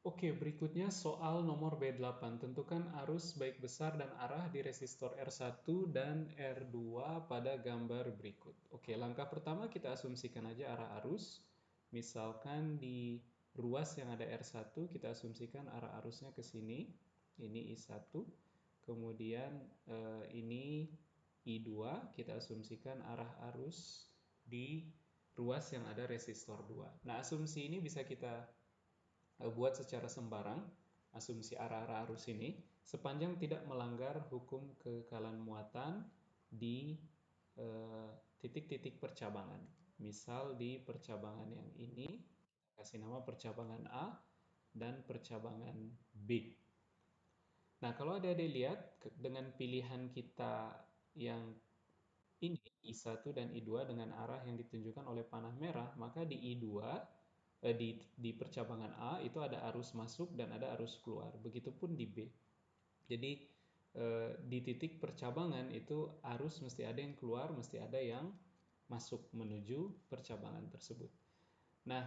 Oke, berikutnya soal nomor B8. Tentukan arus baik besar dan arah di resistor R1 dan R2 pada gambar berikut. Oke, langkah pertama kita asumsikan aja arah arus. Misalkan di ruas yang ada R1, kita asumsikan arah arusnya ke sini. Ini I1. Kemudian ini I2, kita asumsikan arah arus di ruas yang ada resistor 2. Nah, asumsi ini bisa kita buat secara sembarang, asumsi arah-arah arus ini, sepanjang tidak melanggar hukum kekekalan muatan di titik-titik percabangan. Misal di percabangan yang ini, kasih nama percabangan A dan percabangan B. Nah, kalau adik-adik lihat dengan pilihan kita yang ini I1 dan I2 dengan arah yang ditunjukkan oleh panah merah, maka di I2 di percabangan A itu ada arus masuk dan ada arus keluar. Begitupun di B. Jadi di titik percabangan itu arus mesti ada yang keluar, mesti ada yang masuk menuju percabangan tersebut. Nah,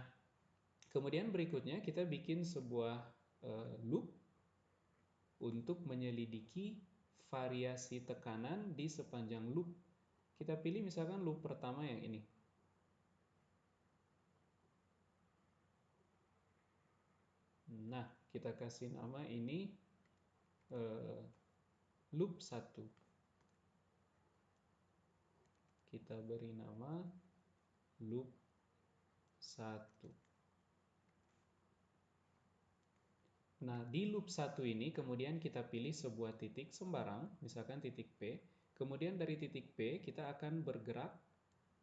kemudian berikutnya kita bikin sebuah loop untuk menyelidiki variasi tekanan di sepanjang loop. Kita pilih misalkan loop pertama yang ini. Nah, kita kasih nama ini loop 1. Kita beri nama loop 1. Nah, di loop 1 ini kemudian kita pilih sebuah titik sembarang, misalkan titik P. Kemudian dari titik P kita akan bergerak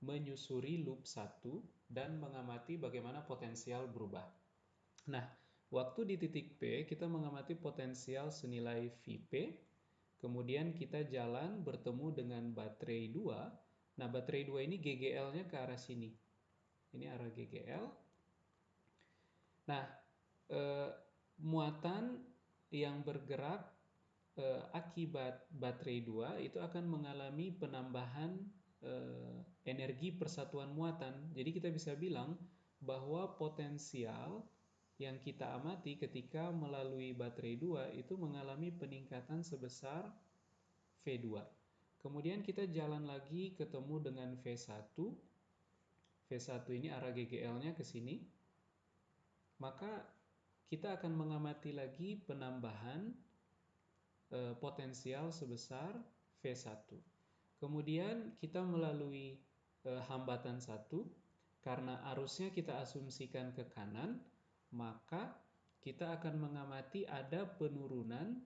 menyusuri loop 1 dan mengamati bagaimana potensial berubah. Nah, waktu di titik P kita mengamati potensial senilai Vp, kemudian kita jalan bertemu dengan baterai 2. Nah, baterai 2 ini GGL-nya ke arah sini. Ini arah GGL. Nah, muatan yang bergerak akibat baterai 2 itu akan mengalami penambahan energi persatuan muatan. Jadi kita bisa bilang bahwa potensial yang kita amati ketika melalui baterai 2 itu mengalami peningkatan sebesar V2. Kemudian kita jalan lagi ketemu dengan V1. V1 ini arah GGL-nya ke sini. Maka kita akan mengamati lagi penambahan potensial sebesar V1. Kemudian kita melalui hambatan 1, karena arusnya kita asumsikan ke kanan, maka kita akan mengamati ada penurunan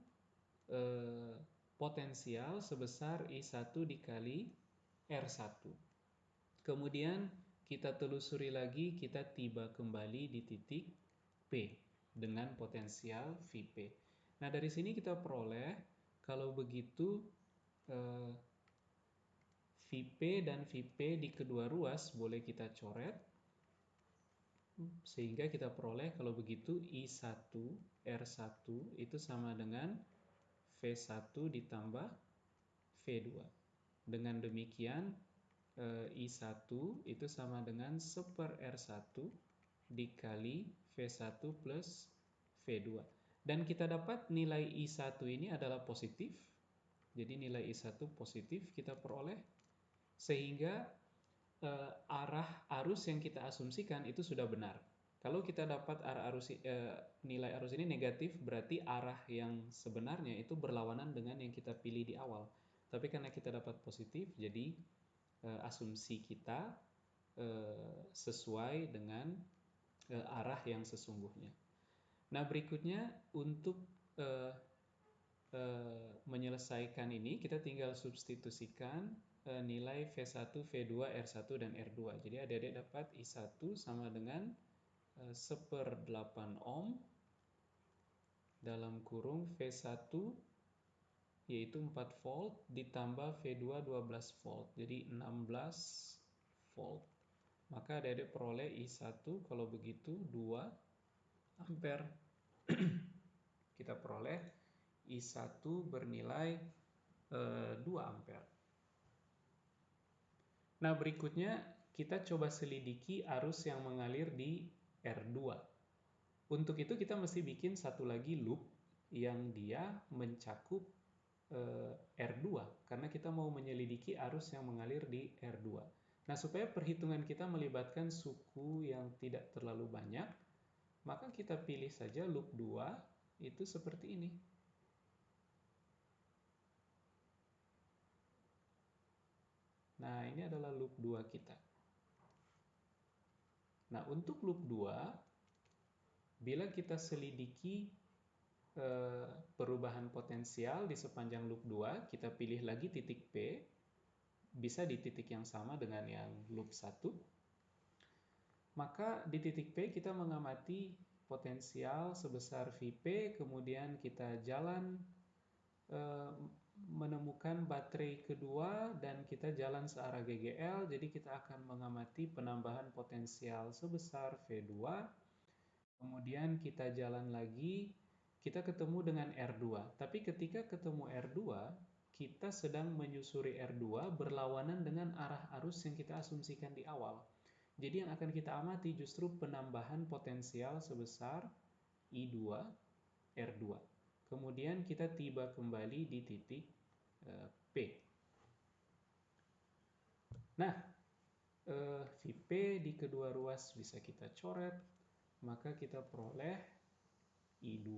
potensial sebesar I1 dikali R1. Kemudian kita telusuri lagi, kita tiba kembali di titik P dengan potensial Vp. Nah, dari sini kita peroleh kalau begitu Vp dan Vp di kedua ruas boleh kita coret sehingga kita peroleh kalau begitu I1 R1 itu sama dengan V1 ditambah V2. Dengan demikian I1 itu sama dengan 1 R1 dikali V1 plus V2. Dan kita dapat nilai I1 ini adalah positif. Jadi nilai I1 positif kita peroleh. Sehingga arah arus yang kita asumsikan itu sudah benar. Kalau kita dapat nilai arus ini negatif, berarti arah yang sebenarnya itu berlawanan dengan yang kita pilih di awal. Tapi karena kita dapat positif, jadi asumsi kita sesuai dengan arah yang sesungguhnya. Nah, berikutnya untuk menyelesaikan ini, kita tinggal substitusikan nilai V1, V2, R1, dan R2. Jadi adik-adik dapat I1 sama dengan 1/8 ohm dalam kurung V1 yaitu 4 volt ditambah V2 12 volt. Jadi 16 volt. Maka adik-adik peroleh I1 kalau begitu 2 ampere. Kita peroleh I1 bernilai 2 ampere. Nah, berikutnya kita coba selidiki arus yang mengalir di R2. Untuk itu kita mesti bikin satu lagi loop yang dia mencakup R2 karena kita mau menyelidiki arus yang mengalir di R2. Nah, supaya perhitungan kita melibatkan suku yang tidak terlalu banyak, maka kita pilih saja loop 2 itu seperti ini. Nah, ini adalah loop 2 kita. Nah, untuk loop 2, bila kita selidiki perubahan potensial di sepanjang loop 2, kita pilih lagi titik P, bisa di titik yang sama dengan yang loop 1. Maka di titik P kita mengamati potensial sebesar Vp, kemudian kita jalan menemukan baterai kedua dan kita jalan searah GGL, jadi kita akan mengamati penambahan potensial sebesar V2. Kemudian kita jalan lagi, kita ketemu dengan R2. Tapi ketika ketemu R2, kita sedang menyusuri R2 berlawanan dengan arah arus yang kita asumsikan di awal. Jadi yang akan kita amati justru penambahan potensial sebesar I2 R2. Kemudian kita tiba kembali di titik P. Nah, Vp di kedua ruas bisa kita coret, maka kita peroleh I2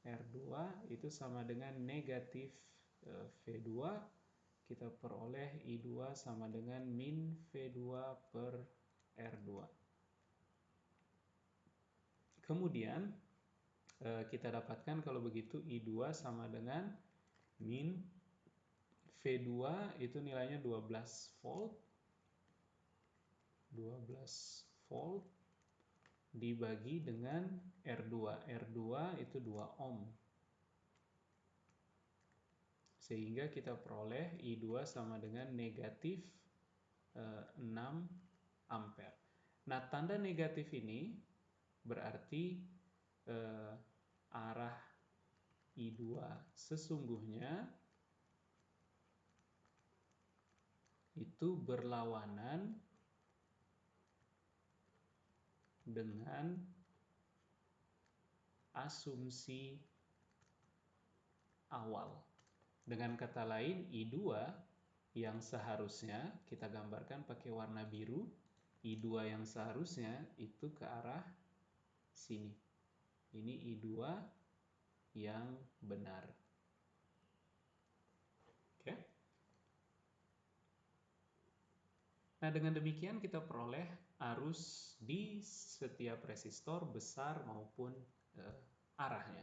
R2 itu sama dengan negatif V2. Kita peroleh I2 sama dengan min V2 per R2. Kemudian kita dapatkan kalau begitu I2 sama dengan min V2 itu nilainya 12 volt. 12 volt dibagi dengan R2. R2 itu 2 ohm. Sehingga kita peroleh I2 sama dengan negatif 6 ampere. Nah, tanda negatif ini berarti arah I2 sesungguhnya itu berlawanan dengan asumsi awal. Dengan kata lain, I2 yang seharusnya kita gambarkan pakai warna biru, I2 yang seharusnya itu ke arah sini. Ini I2 yang benar. Oke. Nah, dengan demikian kita peroleh arus di setiap resistor besar maupun arahnya.